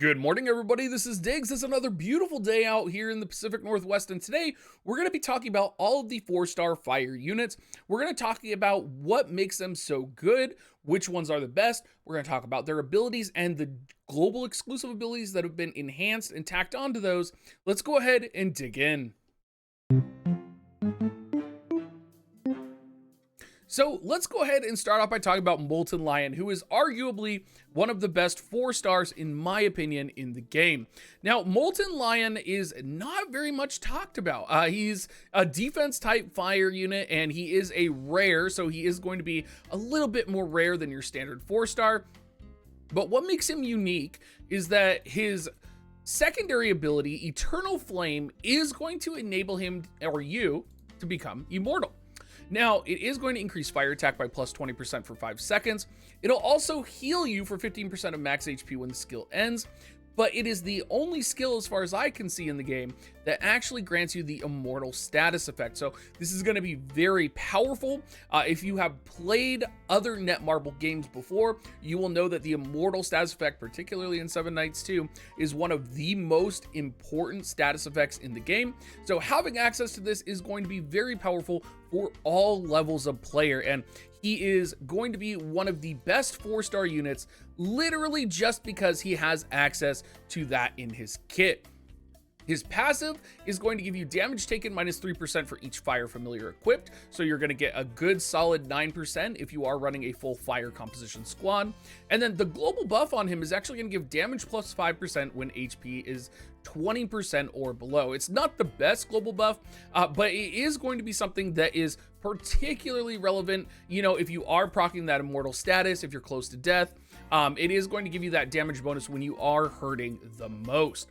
Good morning, everybody. This is Diggs. It's another beautiful day out here in the Pacific Northwest, and today we're going to be talking about all of the 4-star fire units. We're going to talk about what makes them so good, which ones are the best. We're going to talk about their abilities and the global exclusive abilities that have been enhanced and tacked onto those. Let's go ahead and dig in. So let's go ahead and start off by talking about Molten Lion, who is arguably one of the best 4 stars, in my opinion, in the game. Now, Molten Lion is not very much talked about. He's a defense type fire unit, and he is a rare, so he is going to be a little bit more rare than your standard 4-star. But what makes him unique is that his secondary ability, Eternal Flame, is going to enable him, or you, to become immortal. Now, it is going to increase fire attack by plus 20% for 5 seconds. It'll also heal you for 15% of max HP when the skill ends, but it is the only skill, as far as I can see in the game, that actually grants you the immortal status effect. So this is going to be very powerful. If you have played other Netmarble games before, you will know that the immortal status effect, particularly in Seven Knights 2, is one of the most important status effects in the game. So having access to this is going to be very powerful for all levels of player, and he is going to be one of the best 4-star units, literally just because he has access to that in his kit. His passive is going to give you damage taken minus 3% for each fire familiar equipped, so you're going to get a good solid 9% if you are running a full fire composition squad. And then the global buff on him is actually going to give damage plus 5% when HP is 20% or below. It's not the best global buff, but it is going to be something that is particularly relevant, you know, if you are proccing that immortal status, if you're close to death. It is going to give you that damage bonus when you are hurting the most.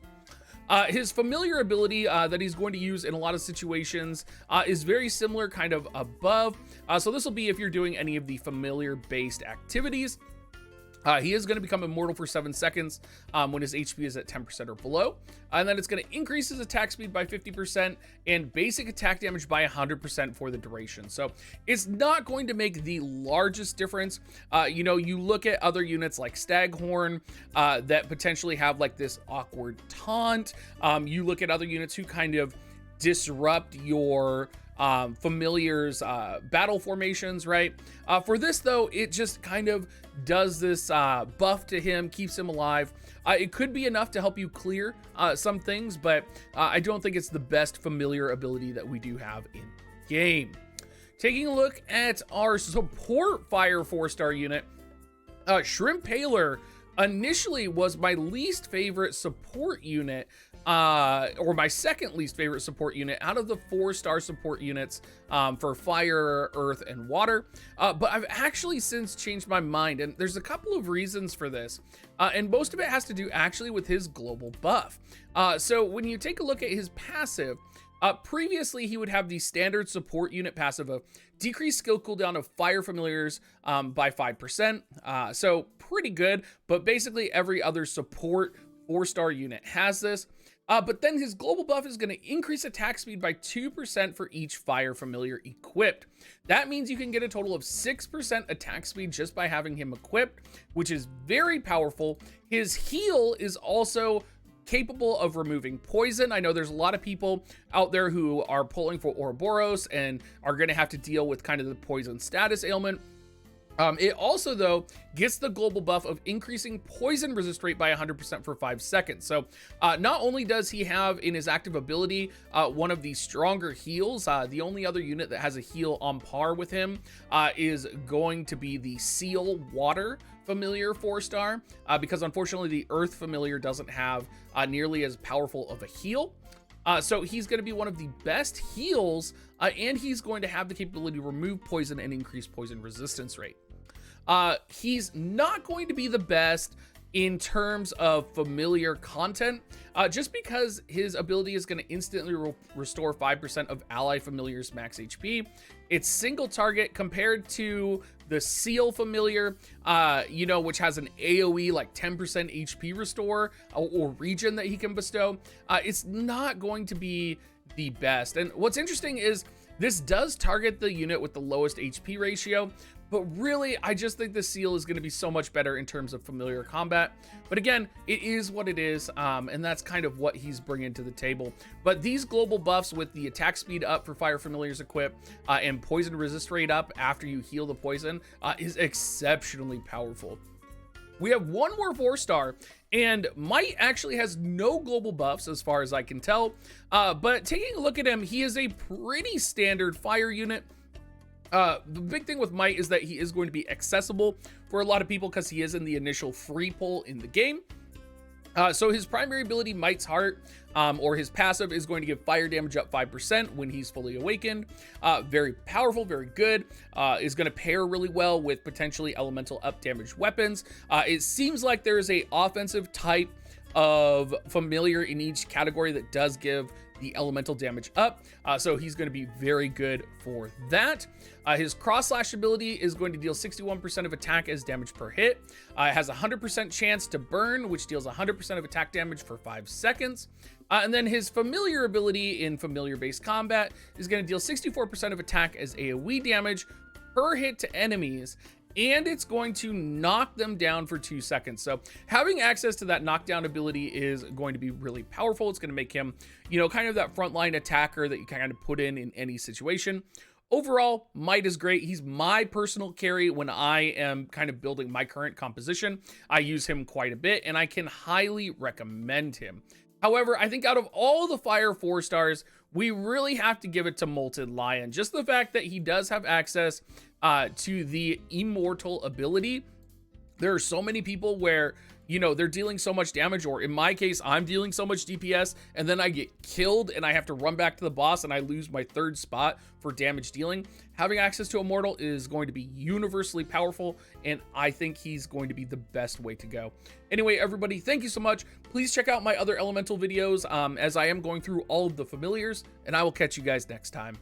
His familiar ability that he's going to use in a lot of situations is very similar, kind of above. So this will be if you're doing any of the familiar based activities. He is going to become immortal for 7 seconds when his HP is at 10% or below. And then it's going to increase his attack speed by 50% and basic attack damage by 100% for the duration. So it's not going to make the largest difference. You know, you look at other units like Staghorn that potentially have like this awkward taunt. You look at other units who kind of disrupt your familiars battle formations, right? For this though, it just kind of does this buff to him, keeps him alive. It could be enough to help you clear some things, but I don't think it's the best familiar ability that we do have in game. Taking a look at our support fire 4-star unit, Shrimpaler initially was my least favorite support unit, or my second least favorite support unit out of the 4-star support units for fire, earth, and water. But I've actually since changed my mind, and there's a couple of reasons for this. And most of it has to do actually with his global buff. So when you take a look at his passive, previously he would have the standard support unit passive of decreased skill cooldown of fire familiars by 5%. So pretty good, but basically every other support 4-star unit has this. But then his global buff is going to increase attack speed by 2% for each fire familiar equipped. That means you can get a total of 6% attack speed just by having him equipped, which is very powerful. His heal is also capable of removing poison. I know there's a lot of people out there who are pulling for Ouroboros and are going to have to deal with kind of the poison status ailment. It also, though, gets the global buff of increasing poison resist rate by 100% for 5 seconds. So not only does he have in his active ability one of the stronger heals, the only other unit that has a heal on par with him is going to be the Seal Water familiar 4-star, because unfortunately the Earth familiar doesn't have nearly as powerful of a heal. So he's going to be one of the best heals, and he's going to have the capability to remove poison and increase poison resistance rate. He's not going to be the best in terms of familiar content, just because his ability is going to instantly restore 5% of ally familiars max HP. It's single target compared to the Seal familiar, you know, which has an AoE like 10% HP restore or regen that he can bestow. It's not going to be the best. And what's interesting is this does target the unit with the lowest HP ratio, But really, I just think the seal is going to be so much better in terms of familiar combat. But again, it is what it is, and that's kind of what he's bringing to the table. But these global buffs with the attack speed up for fire familiars equipped and poison resist rate up after you heal the poison is exceptionally powerful. We have one more 4-star, and Mite actually has no global buffs as far as I can tell. But taking a look at him, he is a pretty standard fire unit. The big thing with Mite is that he is going to be accessible for a lot of people because he is in the initial free pull in the game. So his primary ability, Mite's Heart, or his passive, is going to give fire damage up 5% when he's fully awakened. Very powerful, very good. Is going to pair really well with potentially elemental up damaged weapons. It seems like there is a offensive type of familiar in each category that does give the elemental damage up, so he's going to be very good for that. His cross slash ability is going to deal 61% of attack as damage per hit. It has a 100% chance to burn, which deals 100% of attack damage for 5 seconds. And then his familiar ability in familiar based combat is going to deal 64% of attack as AoE damage per hit to enemies, and it's going to knock them down for 2 seconds. So having access to that knockdown ability is going to be really powerful. It's going to make him, you know, kind of that frontline attacker that you kind of put in any situation. Overall, Mite is great. He's my personal carry when I am kind of building my current composition. I use him quite a bit, and I can highly recommend him. However, I think out of all the fire 4-stars, we really have to give it to Molten Lion. Just the fact that he does have access to the immortal ability. There are so many people where, you know, they're dealing so much damage, or in my case, I'm dealing so much DPS, and then I get killed and I have to run back to the boss and I lose my 3rd spot for damage dealing. Having access to Immortal is going to be universally powerful, and I think he's going to be the best way to go. Anyway, everybody, thank you so much. Please check out my other elemental videos as I am going through all of the familiars, and I will catch you guys next time.